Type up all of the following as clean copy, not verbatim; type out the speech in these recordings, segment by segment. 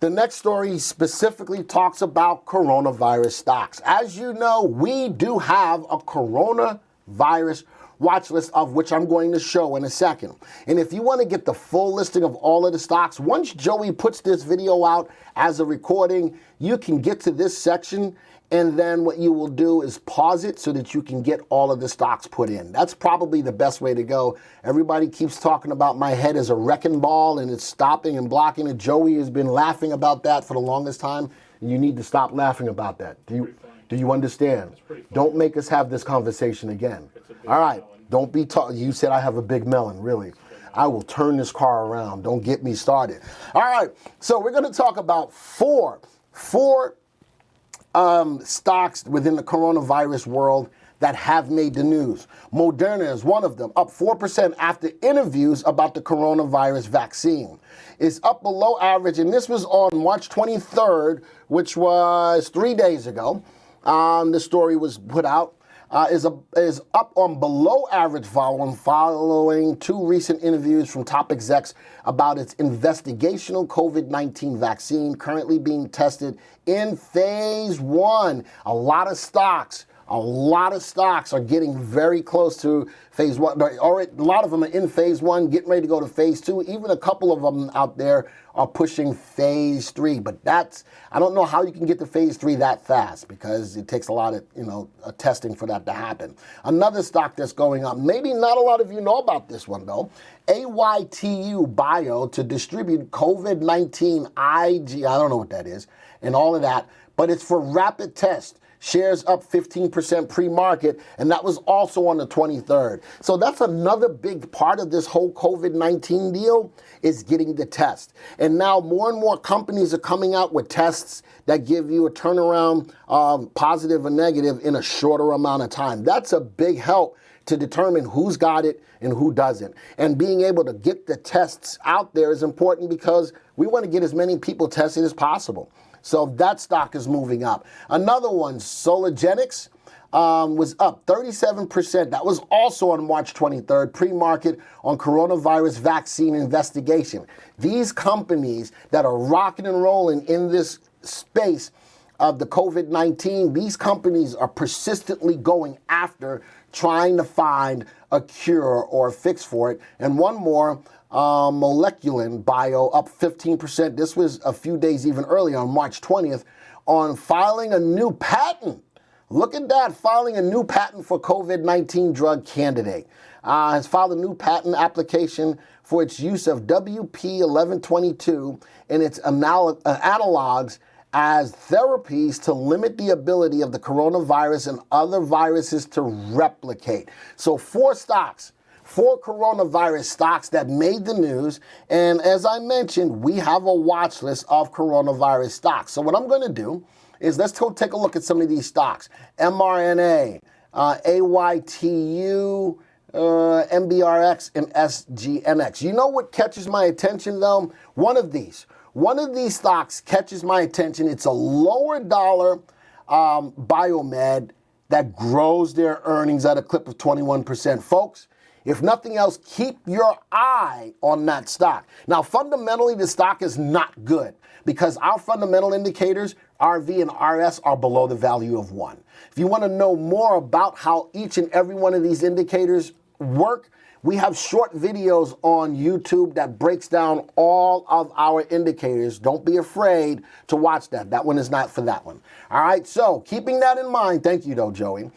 The next story specifically talks about coronavirus stocks. As you know, we do have a coronavirus watch list, of which I'm going to show in a second. And if you want to get the full listing of all of the stocks, once Joey puts this video out as a recording, you can get to this section, and then what you will do is pause it so that you can get all of the stocks put in. That's probably the best way to go. Everybody keeps talking about my head as a wrecking ball and it's stopping and blocking it. Joey has been laughing about that for the longest time, and you need to stop laughing about that. Do you understand? Don't make us have this conversation again. All right, don't be talking. You said I have a big melon, really. I will turn this car around. Don't get me started. All right, so we're going to talk about four stocks within the coronavirus world that have made the news. Moderna is one of them, up 4% after interviews about the coronavirus vaccine. It's up below average, and this was on March 23rd, which was 3 days ago. The story was put out. Is up on below average following two recent interviews from top execs about its investigational COVID-19 vaccine currently being tested in phase 1. A lot of stocks are getting very close to phase 1. A lot of them are in phase 1, getting ready to go to phase 2. Even a couple of them out there are pushing phase 3. But I don't know how you can get to phase 3 that fast, because it takes a lot of testing for that to happen. Another stock that's going up, maybe not a lot of you know about this one though, AYTU Bio to distribute COVID-19 IG, I don't know what that is, and all of that, but it's for rapid test. Shares up 15% pre-market, and that was also on the 23rd. So that's another big part of this whole COVID-19 deal, is getting the test. And now more and more companies are coming out with tests that give you a turnaround, positive or negative, in a shorter amount of time. That's a big help to determine who's got it and who doesn't. And being able to get the tests out there is important, because we want to get as many people tested as possible. So that stock is moving up. Another one, SNGX, was up 37%. That was also on March 23rd, pre-market on coronavirus vaccine investigation. These companies that are rocking and rolling in this space of the COVID-19, these companies are persistently going after trying to find a cure or a fix for it. And one more, Molecular Bio, up 15%. This was a few days even earlier, on March 20th, on filing a new patent. Look at that, filing a new patent for COVID-19 drug candidate. Has filed a new patent application for its use of WP1122 and its analogs as therapies to limit the ability of the coronavirus and other viruses to replicate. So four coronavirus stocks that made the news. And as I mentioned, we have a watch list of coronavirus stocks. So what I'm going to do is let's go take a look at some of these stocks. MRNA, AYTU, MBRX, and SNGX. You know what catches my attention though? One of these stocks catches my attention. It's a lower dollar biomed that grows their earnings at a clip of 21%. Folks, if nothing else, keep your eye on that stock. Now, fundamentally, the stock is not good, because our fundamental indicators, RV and RS, are below the value of 1. If you want to know more about how each and every one of these indicators work, we have short videos on YouTube that breaks down all of our indicators. Don't be afraid to watch that. That one is not for that one. All right, so keeping that in mind, thank you though, Joey.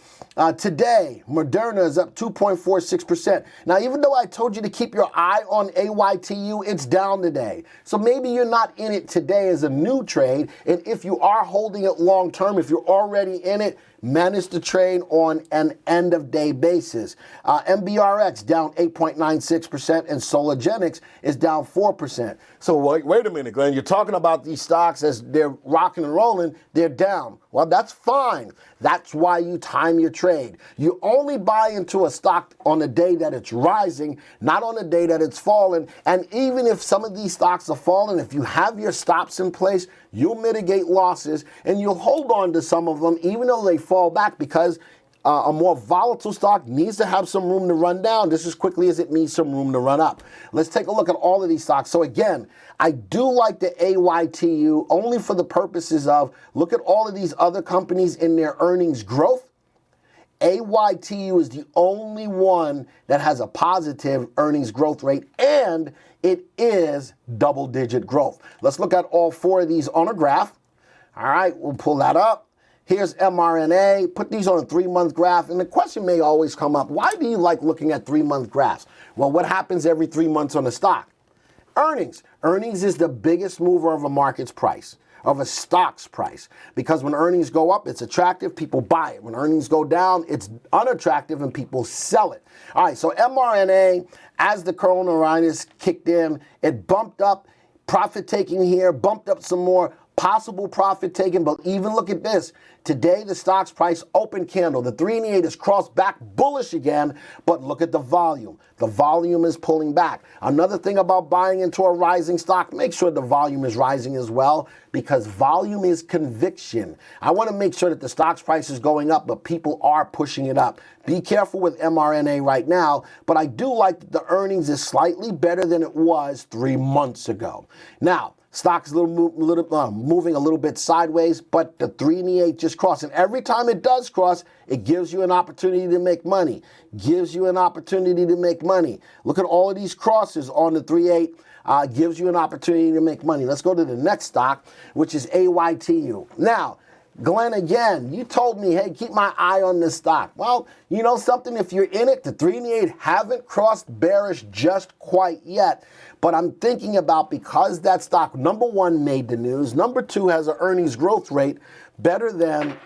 Today, Moderna is up 2.46%. Now, even though I told you to keep your eye on AYTU, it's down today. So maybe you're not in it today as a new trade. And if you are holding it long term, if you're already in it, manage the trade on an end of day basis. MBRX down 8.96%, and SNGX is down 4%. So wait a minute, Glenn, you're talking about these stocks as they're rocking and rolling, they're down. Well, that's fine. That's why you time your trade. You only buy into a stock on the day that it's rising, not on the day that it's falling. And even if some of these stocks are falling, if you have your stops in place, you'll mitigate losses and you'll hold on to some of them even though they fall back, because a more volatile stock needs to have some room to run down just as quickly as it needs some room to run up. Let's take a look at all of these stocks. So again, I do like the AYTU only for the purposes of look at all of these other companies in their earnings growth. AYTU is the only one that has a positive earnings growth rate, and it is double-digit growth. Let's look at all four of these on a graph. All right, we'll pull that up. Here's MRNA. Put these on a 3-month graph, and the question may always come up, why do you like looking at 3-month graphs? Well, what happens every 3 months on a stock? Earnings. Earnings is the biggest mover of a market's price, of a stock's price. Because when earnings go up, it's attractive, people buy it. When earnings go down, it's unattractive and people sell it. All right, so MRNA, as the coronavirus kicked in, it bumped up, profit taking here, bumped up some more, possible profit taking, but even look at this. Today, the stock's price open candle. The 3 and the 8 is crossed back bullish again, but look at the volume. The volume is pulling back. Another thing about buying into a rising stock, make sure the volume is rising as well, because volume is conviction. I want to make sure that the stock's price is going up, but people are pushing it up. Be careful with MRNA right now, but I do like that the earnings is slightly better than it was 3 months ago. Now, stock's moving a little bit sideways, but the 3 and the 8 just crossed. And every time it does cross, it gives you an opportunity to make money. Gives you an opportunity to make money. Look at all of these crosses on the 3-8. Gives you an opportunity to make money. Let's go to the next stock, which is AYTU. Now, Glenn, again, you told me, hey, keep my eye on this stock. Well, you know something? If you're in it, the 3 and the 8 haven't crossed bearish just quite yet. But I'm thinking about, because that stock, number one, made the news. Number two, has an earnings growth rate better than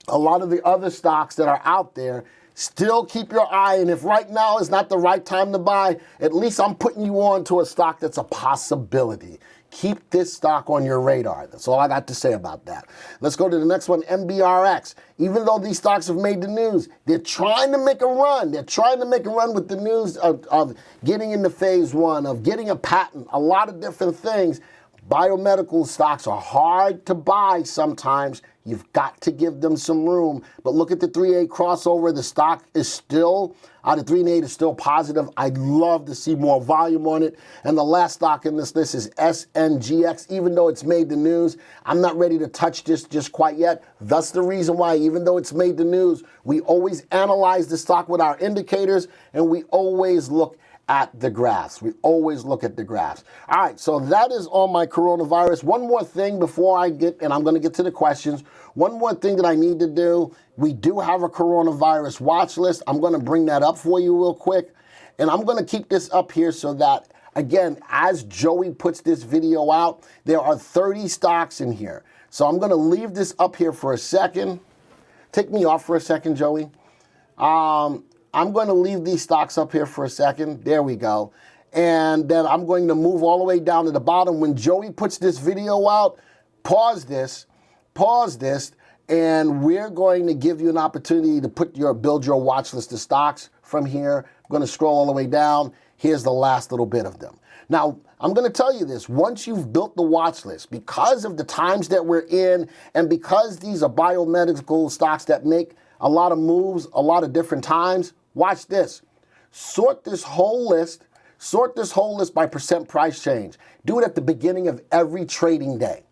a lot of the other stocks that are out there. Still keep your eye, and if right now is not the right time to buy, at least I'm putting you on to a stock that's a possibility. Keep this stock on your radar. That's all I got to say about that. Let's go to the next one, MBRX. Even though these stocks have made the news, they're trying to make a run. They're trying to make a run with the news of getting into phase 1, of getting a patent, a lot of different things. Biomedical stocks are hard to buy sometimes. You've got to give them some room. But look at the 3-8 crossover. The stock is still, the 3 and 8 is still positive. I'd love to see more volume on it. And the last stock in this list is SNGX. Even though it's made the news, I'm not ready to touch this just quite yet. That's the reason why, even though it's made the news, we always analyze the stock with our indicators, and we always look at the graphs. We always look at the graphs. All right, so that is on my coronavirus. One more thing before I get, and I'm going to get to the questions. One more thing that I need to do. We do have a coronavirus watch list. I'm going to bring that up for you real quick. And I'm going to keep this up here so that, again, as Joey puts this video out, there are 30 stocks in here. So I'm going to leave this up here for a second. Take me off for a second, Joey. I'm going to leave these stocks up here for a second. There we go. And then I'm going to move all the way down to the bottom. When Joey puts this video out, pause this, and we're going to give you an opportunity to build your watch list of stocks from here. I'm going to scroll all the way down. Here's the last little bit of them. Now, I'm going to tell you this. Once you've built the watch list, because of the times that we're in, and because these are biomedical stocks that make a lot of moves, a lot of different times, watch this. Sort this whole list by percent price change. Do it at the beginning of every trading day.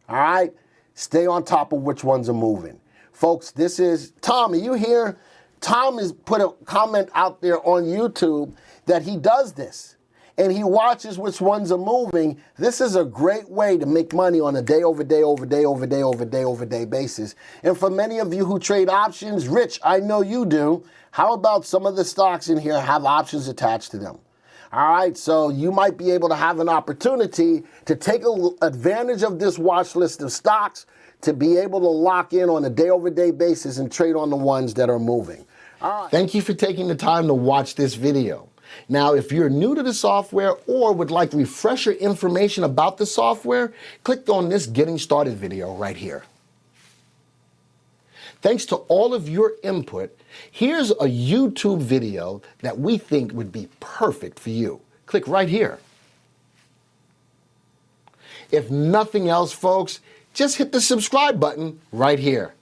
All right? Stay on top of which ones are moving. Folks, this is Tom. Are you here? Tom has put a comment out there on YouTube that he does this, and he watches which ones are moving. This is a great way to make money on a day-over-day basis. And for many of you who trade options, Rich, I know you do. How about some of the stocks in here have options attached to them? All right, so you might be able to have an opportunity to take advantage of this watch list of stocks to be able to lock in on a day-over-day basis and trade on the ones that are moving. All right. Thank you for taking the time to watch this video. Now, if you're new to the software or would like refresher information about the software, click on this Getting Started video right here. Thanks to all of your input, here's a YouTube video that we think would be perfect for you. Click right here. If nothing else, folks, just hit the subscribe button right here.